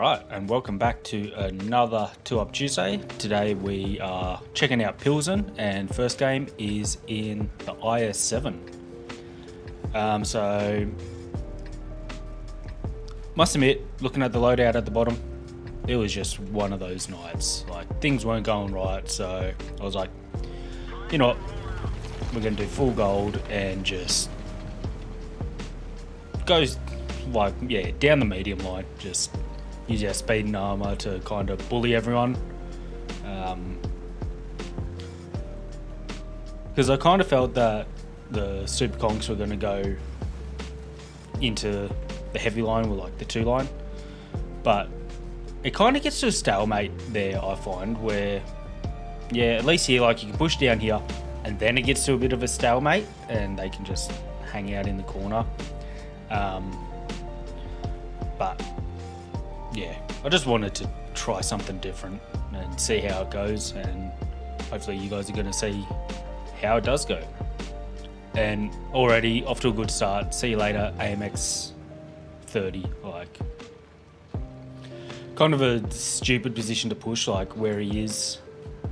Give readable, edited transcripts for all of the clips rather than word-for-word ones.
Alright, and welcome back to another 2 Up Tuesday. Today we are checking out Pilsen, and first game is in the IS7. So, must admit, looking at the loadout at the bottom, it was just one of those nights. Like, things weren't going right, so I was like, you know what, we're going to do full gold and just goes, like, yeah, down the medium line, just use our speed and armor to kind of bully everyone. Because I kind of felt that the super conks were going to go into the heavy line with like the 2 line, but it kind of gets to a stalemate there, I find, where yeah, at least here, like, you can push down here and then it gets to a bit of a stalemate and they can just hang out in the corner. But yeah, I just wanted to try something different and see how it goes, and hopefully you guys are going to see how it does go. And already off to a good start. See you later, AMX 30. Like, kind of a stupid position to push, like where he is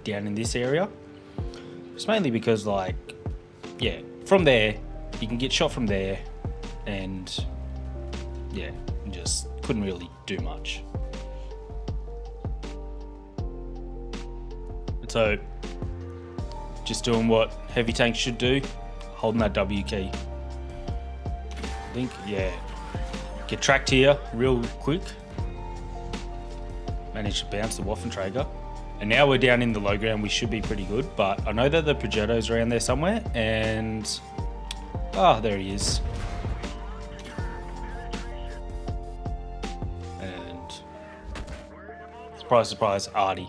down in this area. It's mainly because, like, yeah, from there you can get shot from there, and yeah, just couldn't really do much. So, just doing what heavy tanks should do, holding that W key. I think, yeah, get tracked here real quick. Managed to bounce the Waffenträger. And now we're down in the low ground, we should be pretty good, but I know that the Progetto's around there somewhere, and there he is. Surprise, surprise, Artie.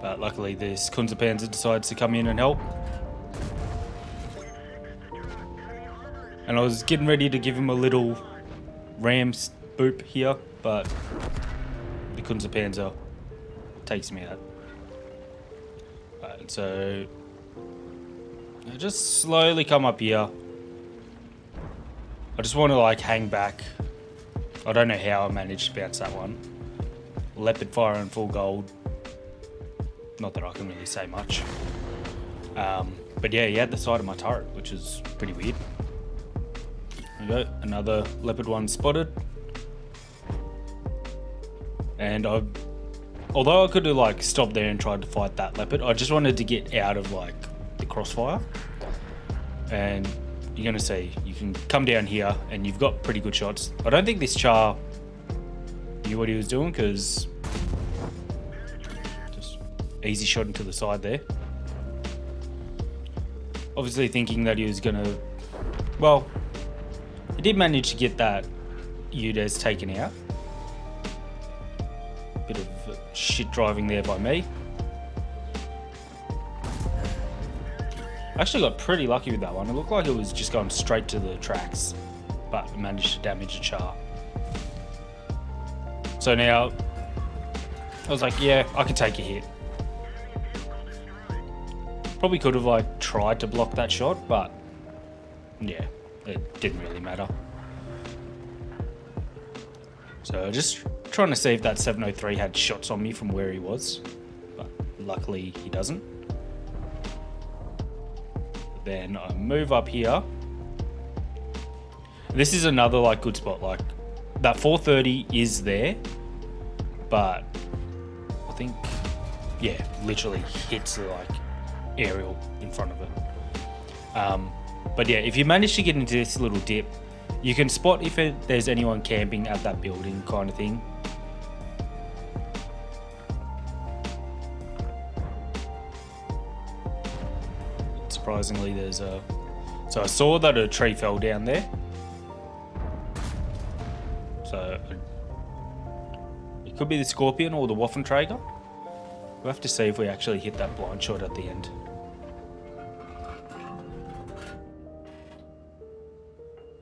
But luckily this Kunzerpanzer decides to come in and help. And I was getting ready to give him a little ram boop here, but the Kunzerpanzer takes me out. Right, so I just slowly come up here. I just want to, like, hang back. I don't know how I managed to bounce that one. Leopard fire and full gold. Not that I can really say much. But yeah, he had the side of my turret, which is pretty weird. There we go, another leopard one spotted. And although I could have, like, stopped there and tried to fight that leopard, I just wanted to get out of, like, the crossfire. And you're gonna see, you can come down here and you've got pretty good shots. I don't think this Char knew what he was doing, because just easy shot into the side there. Obviously thinking that he was gonna, well, he did manage to get that Udez taken out. Bit of shit driving there by me. I actually got pretty lucky with that one. It looked like it was just going straight to the tracks, but it managed to damage the Char. So now, I was like, yeah, I can take a hit. Probably could have, like, tried to block that shot, but yeah, it didn't really matter. So just trying to see if that 703 had shots on me from where he was, but luckily he doesn't. Then I move up here. This is another, like, good spot. Like, that 430 is there, but I think, yeah, literally hits the, like, aerial in front of it. But yeah, if you manage to get into this little dip, you can spot if there's anyone camping at that building, kind of thing. Surprisingly, there's a... So I saw that a tree fell down there. So it could be the Scorpion or the Waffenträger. We'll have to see if we actually hit that blind shot at the end.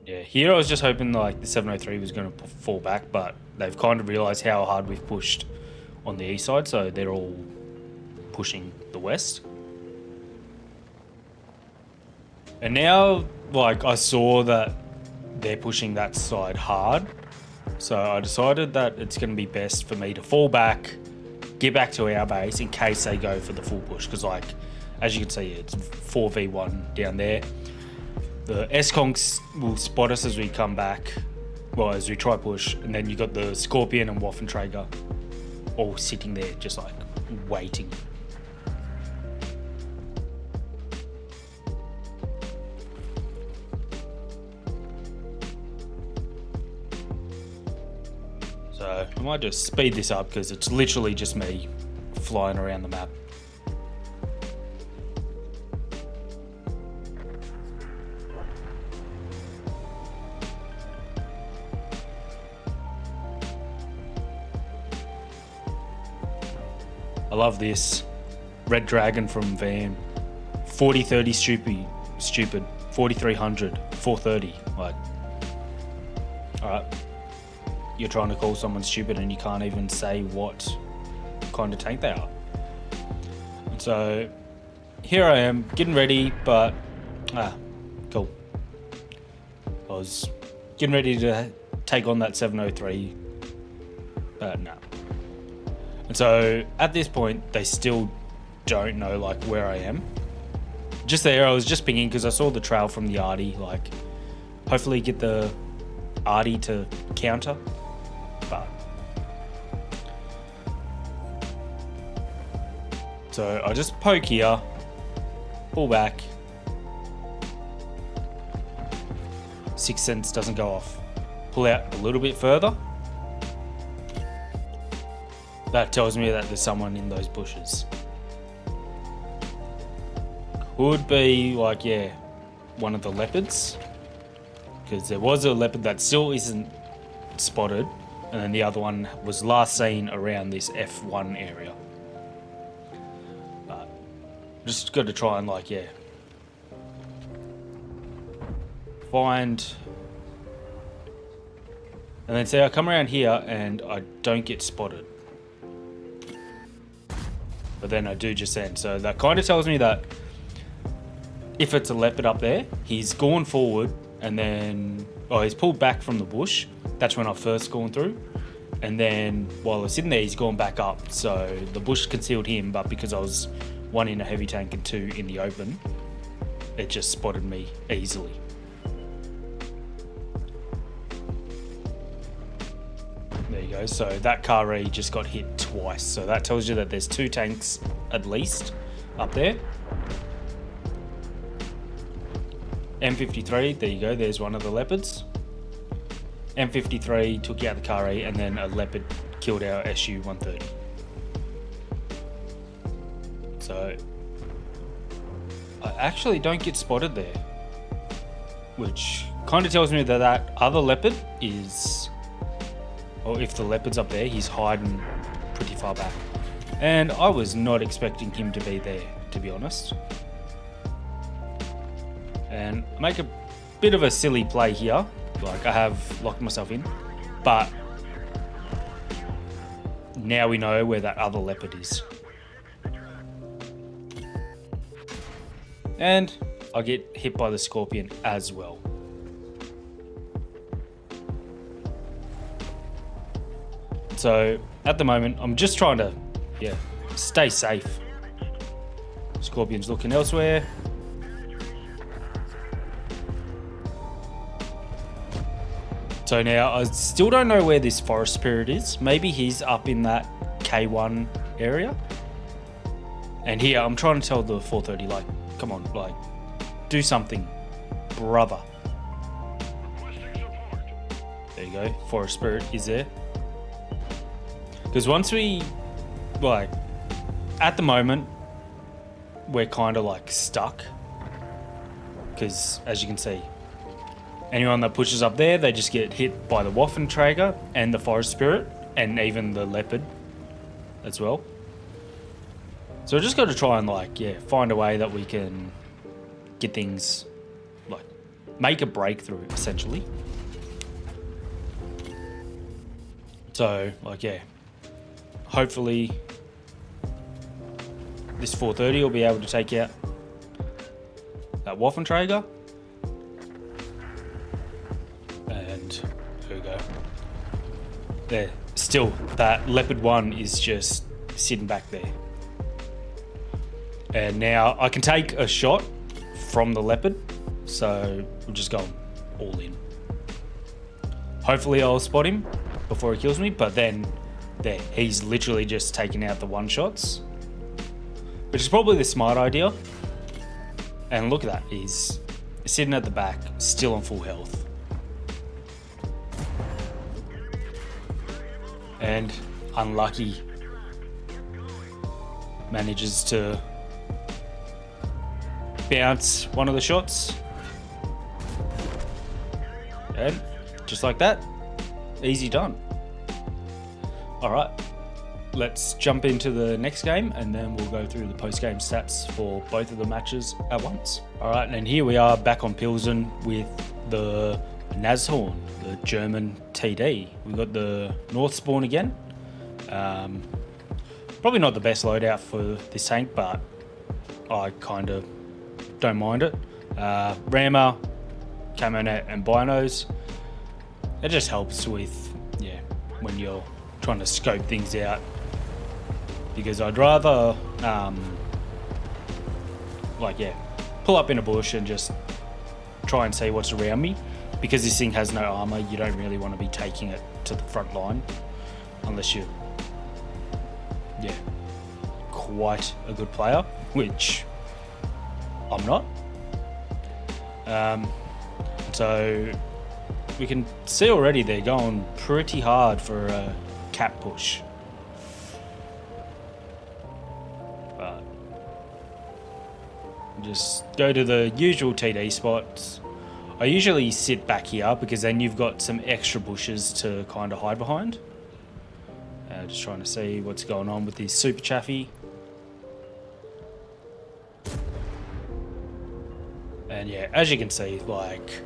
Yeah, here I was just hoping, like, the 703 was going to fall back, but they've kind of realised how hard we've pushed on the east side, so they're all pushing the west. And now, like, I saw that they're pushing that side hard, So I decided that it's going to be best for me to fall back, get back to our base in case they go for the full push. Because, like, as you can see, it's 4v1 down there. The S-Conks will spot us as we come back, well, as we try push. And then you got the Scorpion and Waffenträger all sitting there just, like, waiting. So I might just speed this up because it's literally just me flying around the map. I love this. Red Dragon from Van. 40-30 stupid. 4300. 430. Like, alright. You're trying to call someone stupid and you can't even say what kind of tank they are. So here I am getting ready, but cool. I was getting ready to take on that 703, but no. And so at this point they still don't know like where I am. Just there, I was just pinging because I saw the trail from the Arty, like hopefully get the Arty to counter. But so I just poke here, pull back. Sixth sense doesn't go off. Pull out a little bit further. That tells me that there's someone in those bushes. Could be like, yeah, one of the leopards. Because there was a leopard that still isn't spotted. And then the other one was last seen around this F1 area. But just got to try and like, yeah, find. And then say I come around here and I don't get spotted. But then I do just then. So that kind of tells me that if it's a leopard up there, he's gone forward and then, he's pulled back from the bush. That's when I first gone through. And then while I was sitting there, he's gone back up. So the bush concealed him, but because I was 1 in a heavy tank and 2 in the open, it just spotted me easily. There you go. So that Kari just got hit twice. So that tells you that there's 2 tanks at least up there. M53, there you go. There's one of the leopards. M53 took out the Kari and then a leopard killed our SU-130. So I actually don't get spotted there, which kind of tells me that that other leopard is, or if the leopard's up there, he's hiding pretty far back. And I was not expecting him to be there, to be honest. And make a bit of a silly play here. Like I have locked myself in, but now we know where that other leopard is. And I get hit by the Scorpion as well. So at the moment, I'm just trying to, stay safe. Scorpion's looking elsewhere. So now I still don't know where this Forest Spirit is. Maybe he's up in that K1 area. And here I'm trying to tell the 430, like, come on, like, do something, brother. There you go, Forest Spirit is there. Because once we, like, at the moment, we're kind of like stuck. Because as you can see, anyone that pushes up there, they just get hit by the Waffenträger and the Forest Spirit, and even the Leopard as well. So we just got to try and like, find a way that we can get things, like, make a breakthrough, essentially. So, like, hopefully this 430 will be able to take out that Waffenträger. And here we go. there. Still, that Leopard 1 is just sitting back there. And now I can take a shot from the Leopard, so we'll just go all in. Hopefully I'll spot him before he kills me, but then there, he's literally just taking out the one-shots, which is probably the smart idea. And look at that, he's sitting at the back, still on full health. And unlucky, manages to bounce one of the shots. And just like that, easy done. Alright, let's jump into the next game and then we'll go through the post-game stats for both of the matches at once. Alright, and here we are back on Pilsen with the Nashorn, the German TD. We've got the North spawn again. Probably not the best loadout for this tank, but I kind of don't mind it. Rammer, Camo Net and Binos. It just helps with, yeah, when you're trying to scope things out. Because I'd rather, pull up in a bush and just try and see what's around me. Because this thing has no armor, you don't really want to be taking it to the front line unless you're, yeah, quite a good player, which I'm not. So we can see already they're going pretty hard for a cap push. But just go to the usual TD spots. I usually sit back here because then you've got some extra bushes to kind of hide behind. Just trying to see what's going on with this Super Chaffee. And yeah, as you can see, like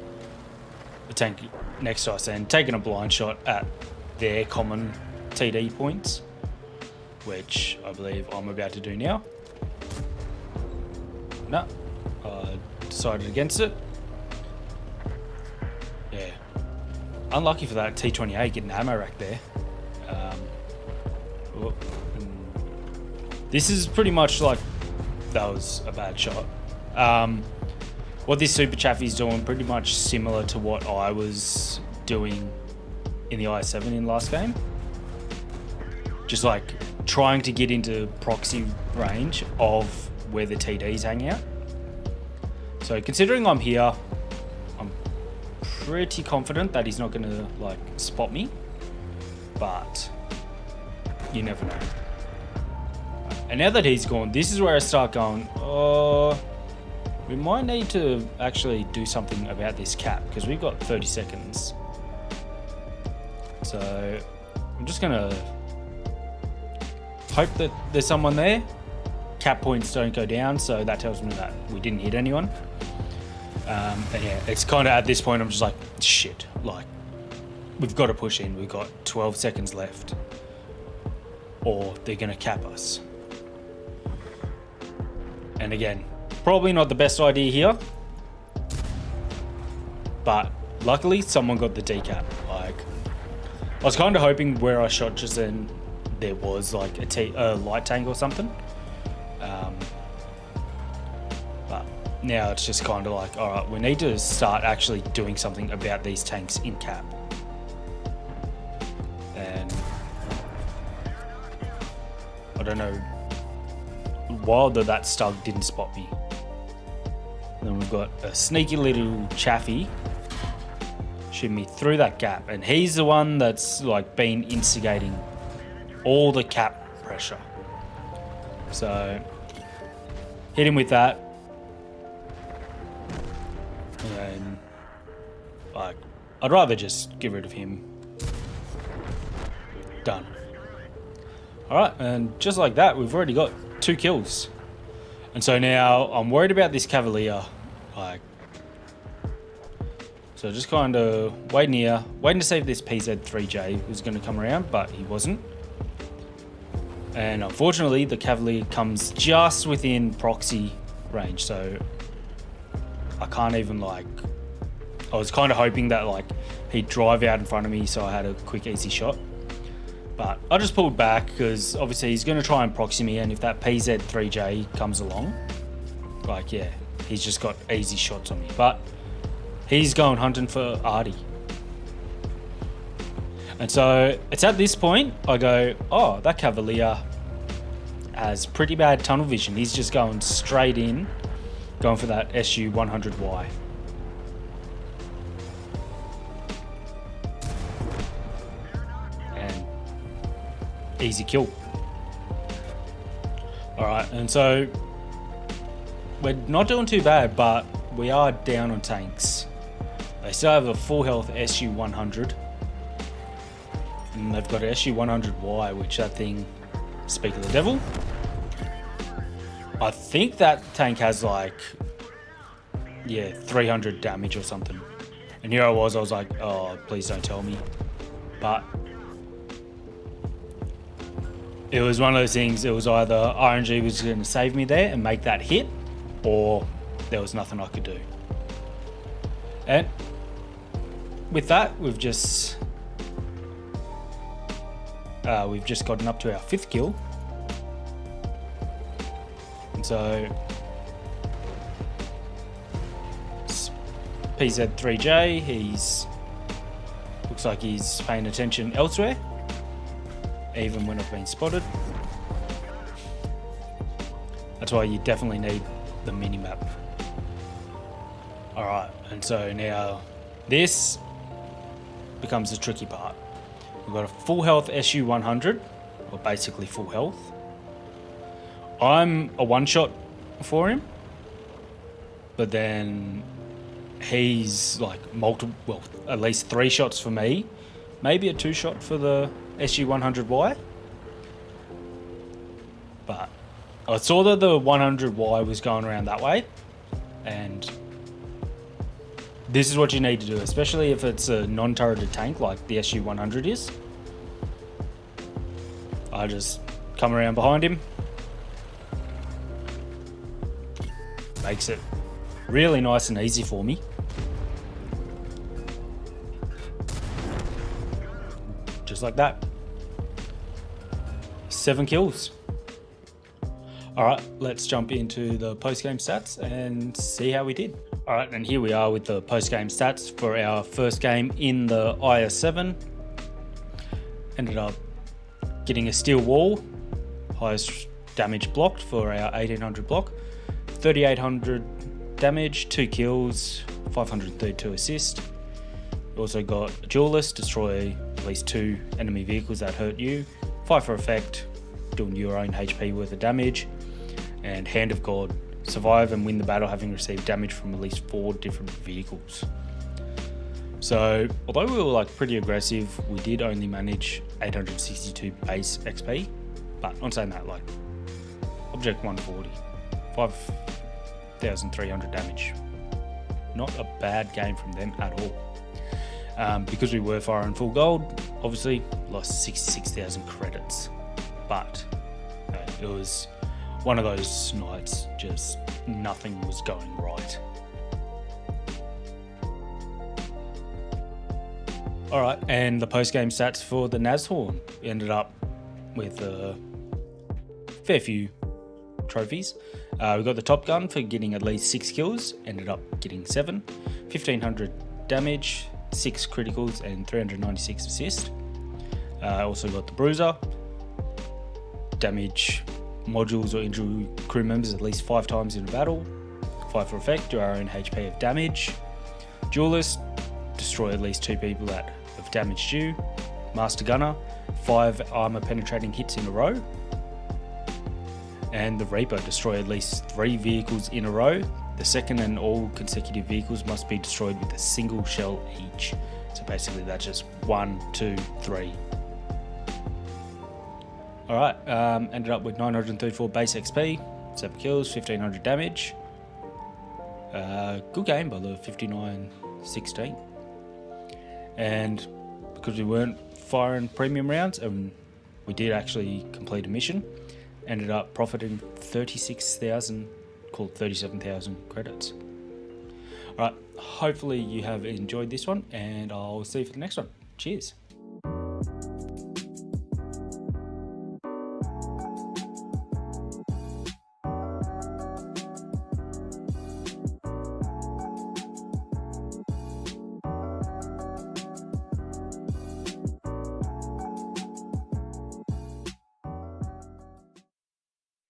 the tank next to us and taking a blind shot at their common TD points, which I believe I'm about to do now. No, I decided against it. Yeah, unlucky for that T28 getting ammo rack there. This is pretty much like, that was a bad shot. What this Super Chaffee is doing, pretty much similar to what I was doing in the i7 in last game. Just like trying to get into proxy range of where the TDs hang out. So considering I'm here, I'm pretty confident that he's not going to like spot me, but you never know. And now that he's gone, this is where I start going, oh, we might need to actually do something about this cap because we've got 30 seconds. So I'm just gonna hope that there's someone there. Cap points don't go down, so that tells me that we didn't hit anyone. And yeah, it's kind of at this point I'm just like, shit, like we've got to push in. We've got 12 seconds left or they're gonna cap us. And again, probably not the best idea here, but luckily someone got the decap. Like, I was kind of hoping where I shot just then there was like a light tank or something. But now it's just kind of like, all right, we need to start actually doing something about these tanks in cap. And I don't know, wild that Stug didn't spot me. Then we've got a sneaky little Chaffee shooting me through that gap, and he's the one that's like been instigating all the cap pressure. So hit him with that, and like I'd rather just get rid of him. Done. All right, and just like that, we've already got 2 kills. And so now I'm worried about this Cavalier. Like, so just kind of waiting here, waiting to see if this PZ3J was going to come around, but he wasn't. And unfortunately, the Cavalier comes just within proxy range, so I can't even like. I was kind of hoping that like he'd drive out in front of me, so I had a quick, easy shot. But I just pulled back because obviously he's going to try and proxy me, and if that PZ3J comes along, like, yeah, he's just got easy shots on me. But he's going hunting for Artie. And so it's at this point I go, oh, that Cavalier has pretty bad tunnel vision. He's just going straight in, going for that SU-100Y. And easy kill. Alright, and so we're not doing too bad, but we are down on tanks. They still have a full health SU-100. And they've got an SU-100Y, which that thing, speak of the devil. I think that tank has like, yeah, 300 damage or something. And here I was like, oh, please don't tell me. But it was one of those things, it was either RNG was going to save me there and make that hit, or there was nothing I could do. And with that, we've just gotten up to our 5th kill. And so PZ3J, he's looks like he's paying attention elsewhere, even when I've been spotted. That's why you definitely need the mini-map. Alright, and so now this becomes the tricky part. We've got a full health SU-100, or basically full health. I'm a one-shot for him, but then he's like multiple, well, at least 3 shots for me, maybe a 2-shot for the SU-100Y. But I saw that the 100Y was going around that way, and this is what you need to do, especially if it's a non-turreted tank like the SU-100 is. I just come around behind him. Makes it really nice and easy for me. Just like that. 7 kills. Alright, let's jump into the post-game stats and see how we did. Alright, and here we are with the post-game stats for our first game in the IS-7. Ended up getting a steel wall, highest damage blocked for our 1800 block, 3800 damage, 2 kills, 532 assist. We also got a duelist, destroy at least 2 enemy vehicles that hurt you, 5 for effect, doing your own HP worth of damage, and Hand of God, survive and win the battle having received damage from at least 4 different vehicles. So although we were like pretty aggressive, we did only manage 862 base XP, but on saying that, like object 140, 5,300 damage, not a bad game from them at all. Because we were firing full gold, obviously lost 66,000 credits, but it was one of those nights, just nothing was going right. Alright, and the post-game stats for the Nashorn ended up with a fair few trophies. We got the Top Gun for getting at least 6 kills, ended up getting 7, 1500 damage, 6 criticals and 396 assist. Also got the Bruiser, damage modules or injury crew members at least 5 times in a battle, 5 for effect, do our own HP of damage. Duelist, destroy at least 2 people that have damaged you. Master Gunner, 5 armor penetrating hits in a row. And the Reaper, destroy at least 3 vehicles in a row. The second and all consecutive vehicles must be destroyed with a single shell each. So basically that's just 1, 2, 3. Alright, ended up with 934 base XP, 7 kills, 1500 damage. Good game by the 59-16. And because we weren't firing premium rounds and we did actually complete a mission, ended up profiting 36,000, called 37,000 credits. Alright, hopefully you have enjoyed this one and I'll see you for the next one. Cheers.